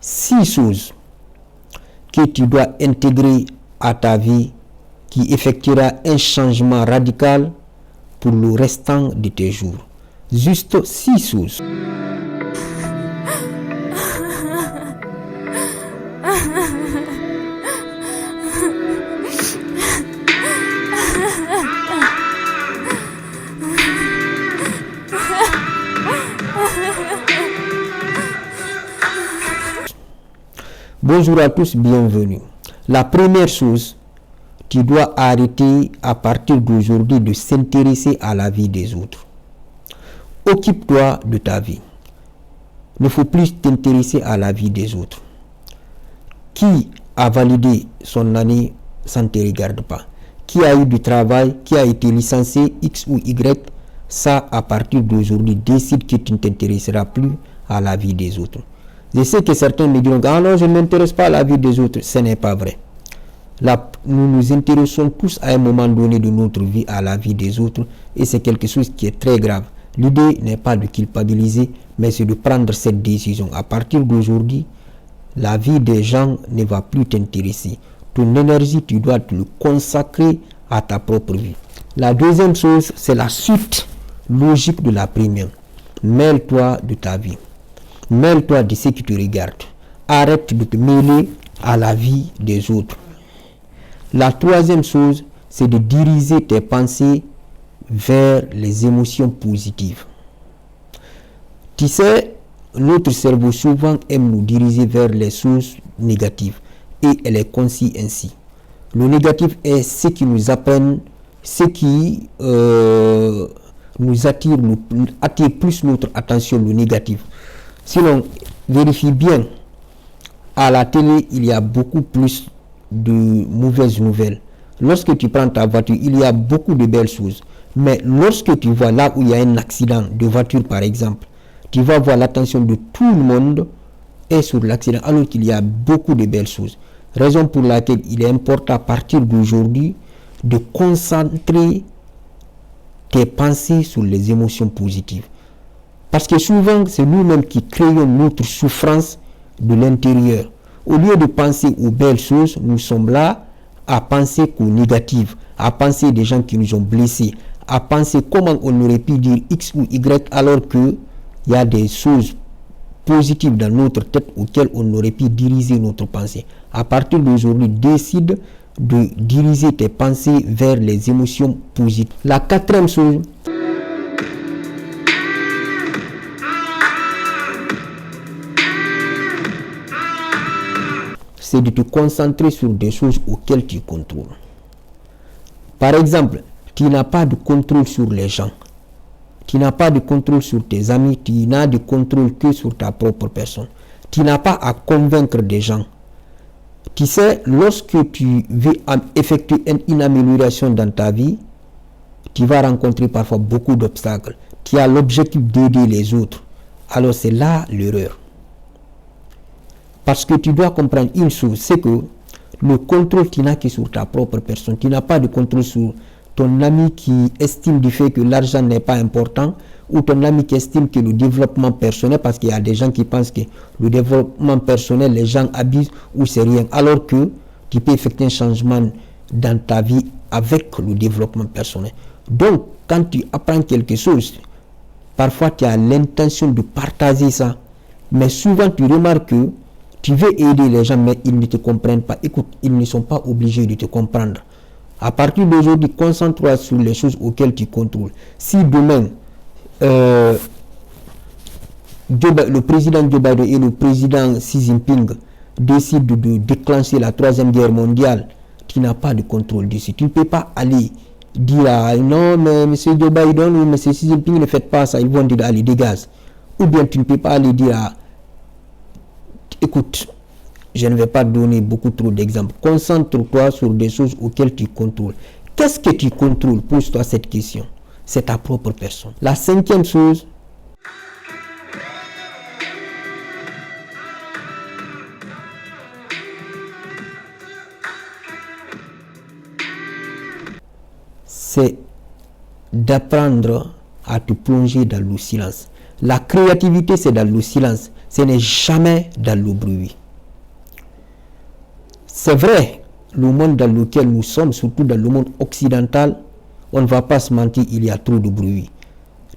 6 choses que tu dois intégrer à ta vie qui effectuera un changement radical pour le restant de tes jours. Juste 6 choses. Bonjour à tous, bienvenue. La première chose, tu dois arrêter à partir d'aujourd'hui de s'intéresser à la vie des autres. Occupe-toi de ta vie. Il ne faut plus t'intéresser à la vie des autres. Qui a validé son année, ça ne te regarde pas. Qui a eu du travail, qui a été licencié, X ou Y, ça à partir d'aujourd'hui, décide que tu ne t'intéresseras plus à la vie des autres. Je sais que certains me diront, ah non, je ne m'intéresse pas à la vie des autres. Ce n'est pas vrai. Là, nous nous intéressons tous à un moment donné de notre vie à la vie des autres et c'est quelque chose qui est très grave. L'idée n'est pas de culpabiliser, mais c'est de prendre cette décision. À partir d'aujourd'hui, la vie des gens ne va plus t'intéresser. Ton énergie, tu dois te le consacrer à ta propre vie. La deuxième chose, c'est la suite logique de la première. Mêle-toi de ta vie. Mêle-toi de ce qui te regarde. Arrête de te mêler à la vie des autres. La troisième chose, c'est de diriger tes pensées vers les émotions positives. Tu sais, notre cerveau souvent aime nous diriger vers les choses négatives et elle est conçue ainsi. Le négatif est ce qui nous apprenne, ce qui nous attire plus notre attention, le négatif. Sinon, vérifie bien, à la télé, il y a beaucoup plus de mauvaises nouvelles. Lorsque tu prends ta voiture, il y a beaucoup de belles choses. Mais lorsque tu vois là où il y a un accident de voiture, par exemple, tu vas voir l'attention de tout le monde est sur l'accident, alors qu'il y a beaucoup de belles choses. Raison pour laquelle il est important à partir d'aujourd'hui de concentrer tes pensées sur les émotions positives. Parce que souvent, c'est nous-mêmes qui créons notre souffrance de l'intérieur. Au lieu de penser aux belles choses, nous sommes là à penser qu'aux négatives, à penser des gens qui nous ont blessés, à penser comment on aurait pu dire X ou Y alors qu'il y a des choses positives dans notre tête auxquelles on aurait pu diriger notre pensée. À partir d'aujourd'hui, décide de diriger tes pensées vers les émotions positives. La quatrième chose, c'est de te concentrer sur des choses auxquelles tu contrôles. Par exemple, tu n'as pas de contrôle sur les gens. Tu n'as pas de contrôle sur tes amis. Tu n'as de contrôle que sur ta propre personne. Tu n'as pas à convaincre des gens. Tu sais, lorsque tu veux effectuer une amélioration dans ta vie, tu vas rencontrer parfois beaucoup d'obstacles. Tu as l'objectif d'aider les autres. Alors c'est là l'erreur. Parce que tu dois comprendre une chose, c'est que le contrôle, tu n'as que sur ta propre personne. Tu n'as pas de contrôle sur ton ami qui estime du fait que l'argent n'est pas important ou ton ami qui estime que le développement personnel, parce qu'il y a des gens qui pensent que le développement personnel, les gens abusent ou c'est rien. Alors que tu peux effectuer un changement dans ta vie avec le développement personnel. Donc, quand tu apprends quelque chose, parfois tu as l'intention de partager ça. Mais souvent tu remarques que tu veux aider les gens, mais ils ne te comprennent pas. Écoute, ils ne sont pas obligés de te comprendre. À partir d'aujourd'hui, concentre-toi sur les choses auxquelles tu contrôles. Si demain, le président Joe Biden et le président Xi Jinping décident de déclencher la troisième guerre mondiale, tu n'as pas de contrôle dessus. Tu ne peux pas aller dire non, mais M. Joe Biden ou M. Xi Jinping ne faites pas ça, ils vont dire allez, dégage. Ou bien tu ne peux pas aller dire écoute, je ne vais pas donner beaucoup trop d'exemples. Concentre-toi sur des choses auxquelles tu contrôles. Qu'est-ce que tu contrôles? Pose-toi cette question. C'est ta propre personne. La cinquième chose, c'est d'apprendre à te plonger dans le silence. La créativité, c'est dans le silence. Ce n'est jamais dans le bruit. C'est vrai, le monde dans lequel nous sommes, surtout dans le monde occidental, on ne va pas se mentir, il y a trop de bruit.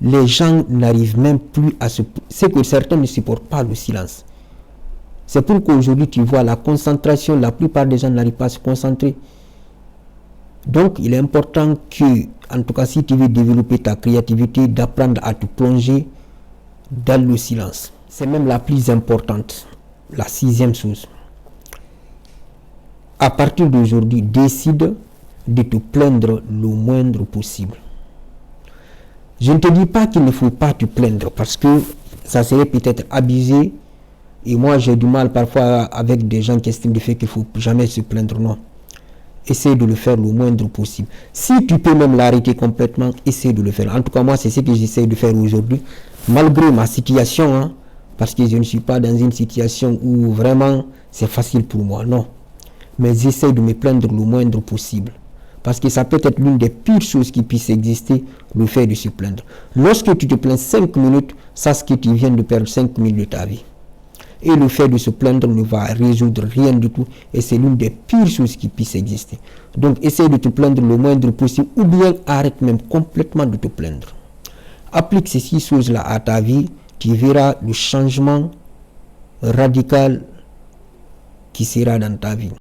Les gens n'arrivent même plus à se... C'est que certains ne supportent pas le silence. C'est pourquoi aujourd'hui, tu vois la concentration, la plupart des gens n'arrivent pas à se concentrer. Donc, il est important que, en tout cas, si tu veux développer ta créativité, d'apprendre à te plonger dans le silence. C'est même la plus importante. La 6e chose. À partir d'aujourd'hui, décide de te plaindre le moindre possible. Je ne te dis pas qu'il ne faut pas te plaindre parce que ça serait peut-être abusé. Et moi, j'ai du mal parfois avec des gens qui estiment du fait qu'il ne faut jamais se plaindre. Non. Essaye de le faire le moindre possible. Si tu peux même l'arrêter complètement, essaye de le faire. En tout cas, moi, c'est ce que j'essaie de faire aujourd'hui. Malgré ma situation, hein, parce que je ne suis pas dans une situation où vraiment c'est facile pour moi. Non. Mais j'essaie de me plaindre le moindre possible. Parce que ça peut être l'une des pires choses qui puisse exister, le fait de se plaindre. Lorsque tu te plains 5 minutes, sache que tu viens de perdre 5 minutes de ta vie. Et le fait de se plaindre ne va résoudre rien du tout. Et c'est l'une des pires choses qui puisse exister. Donc, essaie de te plaindre le moindre possible ou bien arrête même complètement de te plaindre. Applique ces 6 choses-là à ta vie, tu verras le changement radical qui sera dans ta vie.